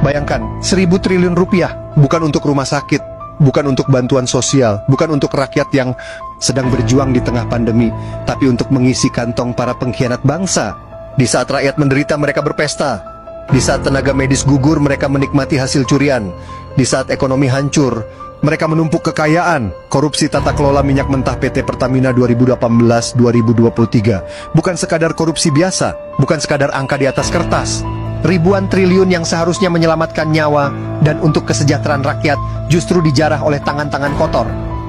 Bayangkan, 1.000 triliun rupiah bukan untuk rumah sakit, bukan untuk bantuan sosial, bukan untuk rakyat yang sedang berjuang di tengah pandemi, tapi untuk mengisi kantong para pengkhianat bangsa. Di saat rakyat menderita, mereka berpesta. Di saat tenaga medis gugur, mereka menikmati hasil curian. Di saat ekonomi hancur, mereka menumpuk kekayaan. Korupsi tata kelola minyak mentah PT Pertamina 2018-2023 bukan sekadar korupsi biasa, bukan sekadar angka di atas kertas. Ribuan triliun yang seharusnya menyelamatkan nyawa dan untuk kesejahteraan rakyat justru dijarah oleh tangan-tangan kotor.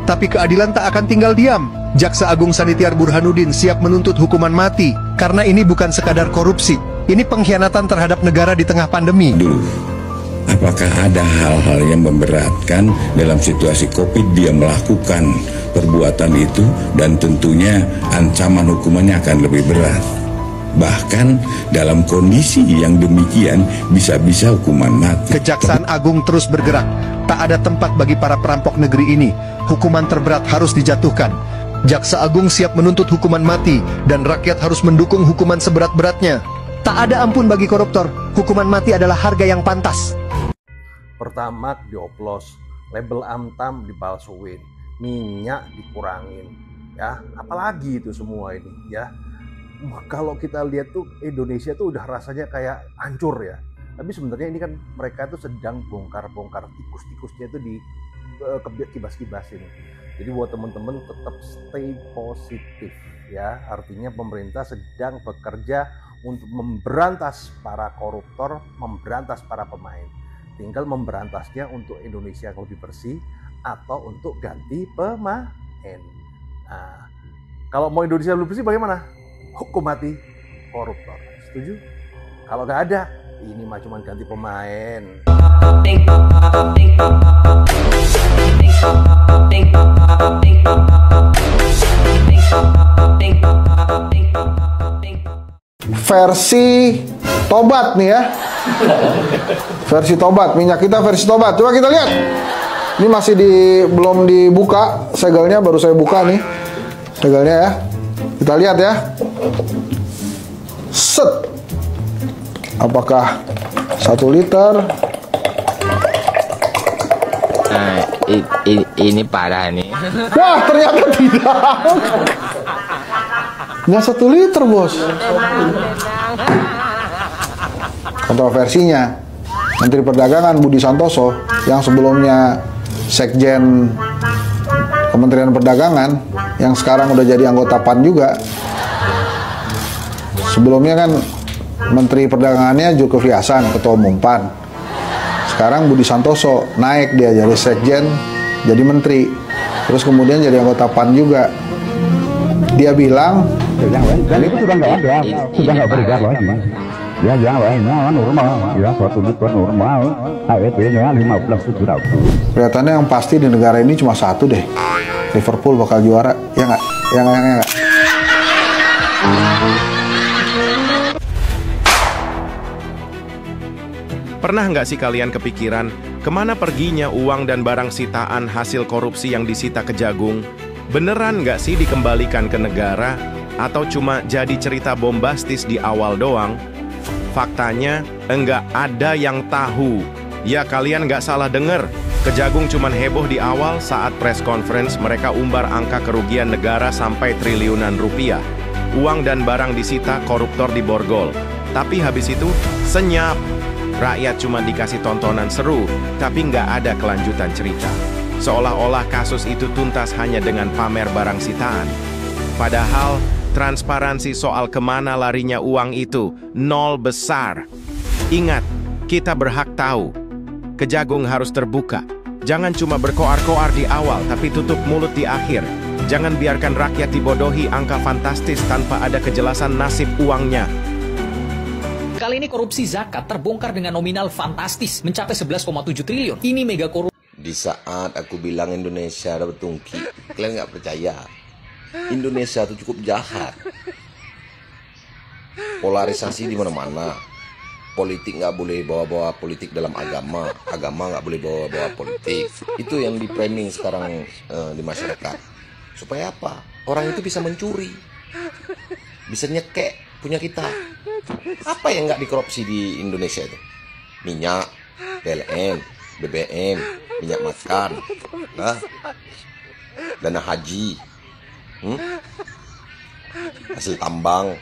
Tapi keadilan tak akan tinggal diam. Jaksa Agung Sanitiar Burhanuddin siap menuntut hukuman mati karena ini bukan sekadar korupsi. Ini pengkhianatan terhadap negara di tengah pandemi. Apakah ada hal-hal yang memberatkan dalam situasi COVID dia melakukan perbuatan itu, dan tentunya ancaman hukumannya akan lebih berat. Bahkan dalam kondisi yang demikian bisa-bisa hukuman mati. Kejaksaan Agung terus bergerak. Tak ada tempat bagi para perampok negeri ini. Hukuman terberat harus dijatuhkan. Jaksa Agung siap menuntut hukuman mati dan rakyat harus mendukung hukuman seberat-beratnya. Tak ada ampun bagi koruptor. Hukuman mati adalah harga yang pantas. Pertamax dioplos, label Antam dipalsuin, minyak dikurangin, ya, apalagi itu semua ini, ya. Kalau kita lihat tuh Indonesia tuh udah rasanya kayak hancur ya. Tapi sebenarnya ini kan mereka tuh sedang bongkar-bongkar tikus-tikusnya itu di kibas-kibasin. Jadi buat teman-teman tetap stay positif ya. Artinya pemerintah sedang bekerja untuk memberantas para koruptor, memberantas para pemain. Tinggal memberantasnya untuk Indonesia yang lebih bersih atau untuk ganti pemain. Nah, kalau mau Indonesia lebih bersih bagaimana? Hukum mati koruptor. Setuju? Kalau nggak ada, ini mah cuma ganti pemain. Versi tobat nih ya. Versi tobat, minyak kita versi tobat. Coba kita lihat. Ini masih belum dibuka segelnya, baru saya buka nih segelnya ya. Kita lihat ya. Set. Apakah 1 liter? Nah, ini parah nih. Wah, ternyata tidak. Nggak 1 liter, bos. Kontroversinya, Menteri Perdagangan Budi Santoso yang sebelumnya Sekjen Kementerian Perdagangan, yang sekarang udah jadi anggota PAN juga. Sebelumnya kan Menteri Perdagangannya Zulkifli Hasan, Ketua Umum PAN. Sekarang Budi Santoso naik dia jadi Sekjen, jadi Menteri. Terus kemudian jadi anggota PAN juga. Dia bilang, dan itu sudah nggak ada, sudah nggak berubah lagi. Ya jangan normal, ya 1 liter normal, HEP-nya 15.700. Kelihatannya yang pasti di negara ini cuma satu deh, Liverpool bakal juara, ya nggak? Ya nggak? Pernah nggak sih kalian kepikiran kemana perginya uang dan barang sitaan hasil korupsi yang disita Kejagung? Beneran nggak sih dikembalikan ke negara? Atau cuma jadi cerita bombastis di awal doang? Faktanya, enggak ada yang tahu. Ya kalian nggak salah denger, Kejagung cuman heboh di awal saat press conference mereka umbar angka kerugian negara sampai triliunan rupiah. Uang dan barang disita, koruptor diborgol. Tapi habis itu, senyap. Rakyat cuma dikasih tontonan seru, tapi nggak ada kelanjutan cerita. Seolah-olah kasus itu tuntas hanya dengan pamer barang sitaan. Padahal, transparansi soal kemana larinya uang itu nol besar. Ingat, kita berhak tahu. Kejagung harus terbuka. Jangan cuma berkoar-koar di awal, tapi tutup mulut di akhir. Jangan biarkan rakyat dibodohi angka fantastis tanpa ada kejelasan nasib uangnya. Kali ini korupsi zakat terbongkar dengan nominal fantastis, mencapai 11,7 triliun. Ini mega korupsi. Di saat aku bilang Indonesia dapat tungki, kalian nggak percaya. Indonesia itu cukup jahat. Polarisasi di mana-mana. Politik nggak boleh bawa-bawa politik dalam agama. Agama nggak boleh bawa-bawa politik. Itu yang di framing sekarang di masyarakat. Supaya apa? Orang itu bisa mencuri, bisa nyekek punya kita. Apa yang nggak dikorupsi di Indonesia itu? Minyak, PLN, BBM, minyak makan, dana haji, hasil tambang,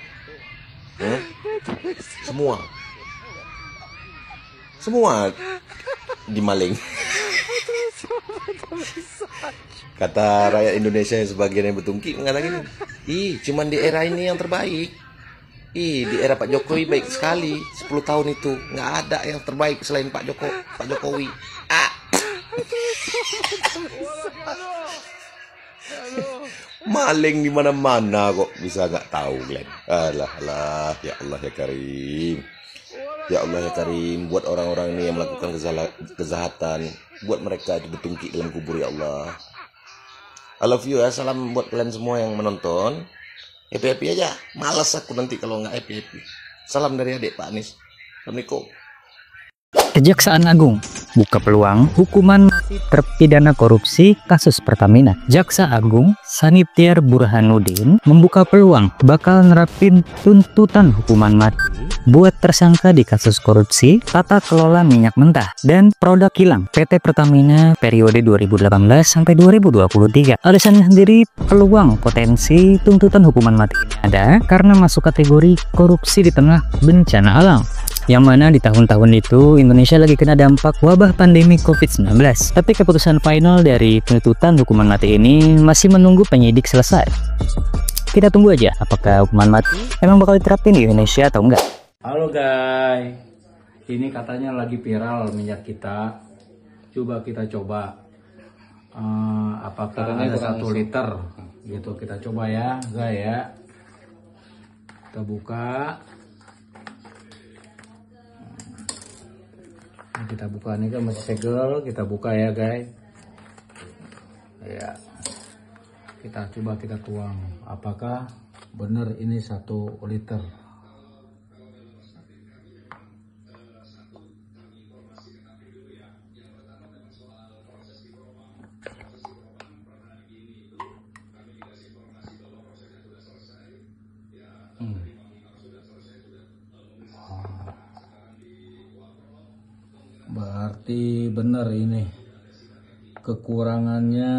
semua dimaling. Kata rakyat Indonesia yang sebagian yang bertungki mengatakan gini, cuman di era ini yang terbaik. Di era Pak Jokowi baik sekali, 10 tahun itu nggak ada yang terbaik selain Pak Jokowi. Maling di mana-mana kok bisa nggak tahu, Glenn. Alah, ya Allah ya Karim. Ya Allah ya Karim, buat orang-orang ini yang melakukan kejahatan, buat mereka itu bertungki dalam kubur ya Allah. I love you ya, salam buat kalian semua yang menonton. Happy-happy aja, malas aku nanti kalau nggak happy-happy. Salam dari adik Pak Anies. Assalamualaikum. Kejaksaan Agung buka peluang hukuman mati terpidana korupsi kasus Pertamina. Jaksa Agung Sanitiar Burhanuddin membuka peluang bakal nerapin tuntutan hukuman mati buat tersangka di kasus korupsi tata kelola minyak mentah dan produk kilang PT Pertamina periode 2018 sampai 2023. Alasannya sendiri, peluang potensi tuntutan hukuman mati ada karena masuk kategori korupsi di tengah bencana alam, yang mana di tahun-tahun itu Indonesia lagi kena dampak wabah pandemi COVID-19. Tapi keputusan final dari penuntutan hukuman mati ini masih menunggu penyidik selesai. Kita tunggu aja apakah hukuman mati emang bakal diterapin di Indonesia atau enggak. Halo guys, ini katanya lagi viral minyak kita. Coba kita coba apakah ada 1 liter gitu. Kita coba ya guys ya. Kita buka. Kita buka, ini kan masih segel, kita buka ya guys ya. Kita coba kita tuang apakah benar ini 1 liter. Berarti benar ini kekurangannya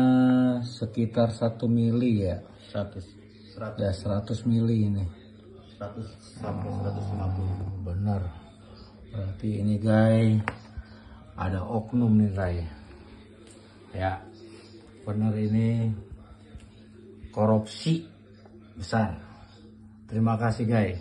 sekitar 1 mili ya, 100 mili ini 100-150 benar. Berarti ini guys ada oknum nih guys ya, benar ini korupsi besar. Terima kasih guys.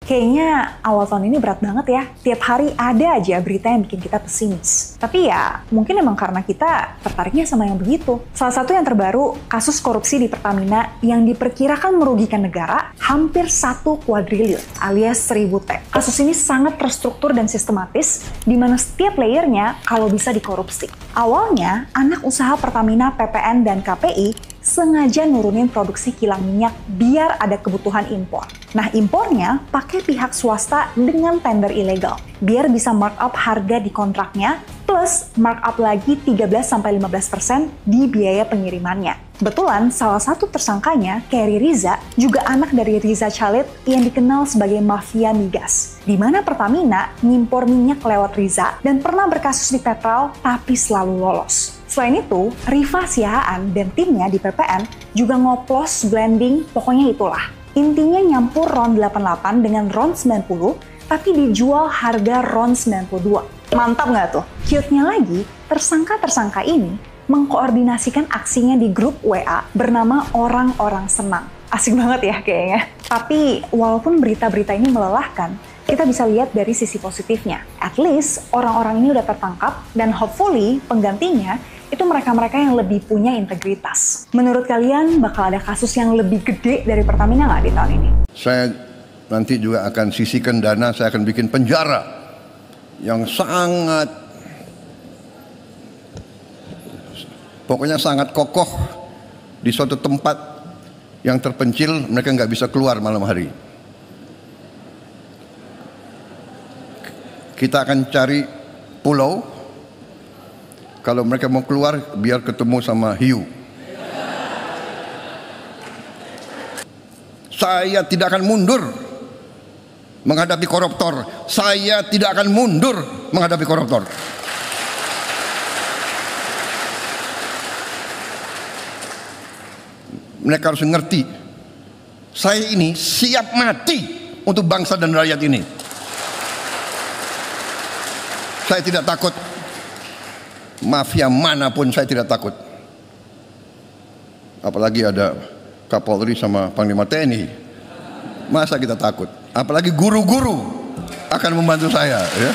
Kayaknya awal tahun ini berat banget ya. Tiap hari ada aja berita yang bikin kita pesimis. Tapi ya, mungkin emang karena kita tertariknya sama yang begitu. Salah satu yang terbaru, kasus korupsi di Pertamina yang diperkirakan merugikan negara hampir 1 kuadriliun alias 1000 T. Kasus ini sangat terstruktur dan sistematis, di mana setiap layernya kalau bisa dikorupsi. Awalnya, anak usaha Pertamina, PPN, dan KPI sengaja nurunin produksi kilang minyak biar ada kebutuhan impor. Nah, impornya pakai pihak swasta dengan tender ilegal, biar bisa markup harga di kontraknya, plus markup lagi 13-15% di biaya pengirimannya. Kebetulan salah satu tersangkanya, Kerry Riza, juga anak dari Riza Khalid yang dikenal sebagai mafia migas, di mana Pertamina ngimpor minyak lewat Riza dan pernah berkasus di Petral tapi selalu lolos. Selain itu, Rifa Siahaan dan timnya di PPN juga ngoplos, blending, pokoknya itulah. Intinya nyampur RON 88 dengan RON 90, tapi dijual harga RON 92. Mantap nggak tuh? Cute-nya lagi, tersangka-tersangka ini mengkoordinasikan aksinya di grup WA bernama Orang-Orang Senang. Asik banget ya kayaknya. Tapi walaupun berita-berita ini melelahkan, kita bisa lihat dari sisi positifnya. At least orang-orang ini udah tertangkap dan hopefully penggantinya itu mereka-mereka yang lebih punya integritas. Menurut kalian bakal ada kasus yang lebih gede dari Pertamina nggak di tahun ini? Saya nanti juga akan sisihkan dana, saya akan bikin penjara yang sangat, pokoknya sangat kokoh di suatu tempat yang terpencil, mereka nggak bisa keluar malam hari. Kita akan cari pulau, kalau mereka mau keluar biar ketemu sama hiu. Saya tidak akan mundur menghadapi koruptor. Saya tidak akan mundur menghadapi koruptor. Mereka harus mengerti, saya ini siap mati untuk bangsa dan rakyat ini. Saya tidak takut. Mafia manapun saya tidak takut. Apalagi ada Kapolri sama Panglima TNI. Masa kita takut? Apalagi guru-guru akan membantu saya, ya.